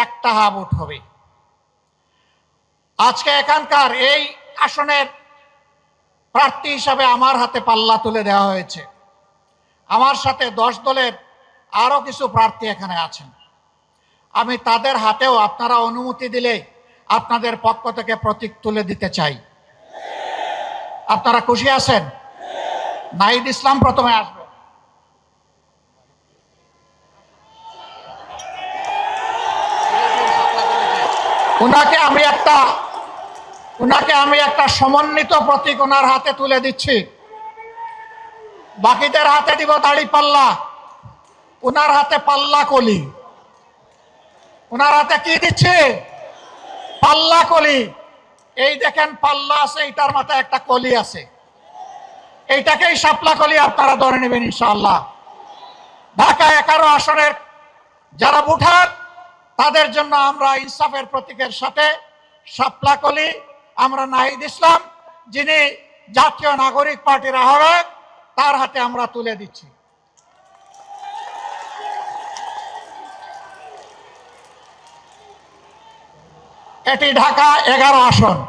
একটা হা ভোট হবে। আজকে এখানকার এই আসনের প্রার্থী হিসাবে আমার হাতে পাল্লা তুলে দেওয়া হয়েছে। আমার সাথে 10 দলের আরো কিছু প্রার্থী এখানে আছেন। আমি তাদের হাতেও আপনারা অনুমতি দিলে আপনাদের পক্ষ থেকে প্রতীক তুলে দিতে চাই। আপনারা খুশি আছেন? নাহিদ ইসলাম প্রথমে আসবে। উনাকে আমি একটা সমন্বিত প্রতীক ওনার হাতে তুলে দিচ্ছি। বাকিদের হাতে দিব দাড়ি পাল্লা, ওনার হাতে পাল্লা কলি। ওনার হাতে কি দিচ্ছে? পাল্লা কলি। এই দেখেন পাল্লা আছে, এটার মাথায় একটা কলি আছে, এইটাকেই শাপলা কলি আপনারা ধরে নেবেন ইনশাআল্লাহ। ঢাকা 11 আসনের যারা ভোটার তাদের জন্য আমরা ইনসাফের প্রতীকের সাথে শাপলা কলি, আমরা নাহিদ ইসলাম যিনি জাতীয় নাগরিক পার্টির আহ্বায়ক তার হাতে আমরা তুলে দিচ্ছি। এটি ঢাকা 11 আসন।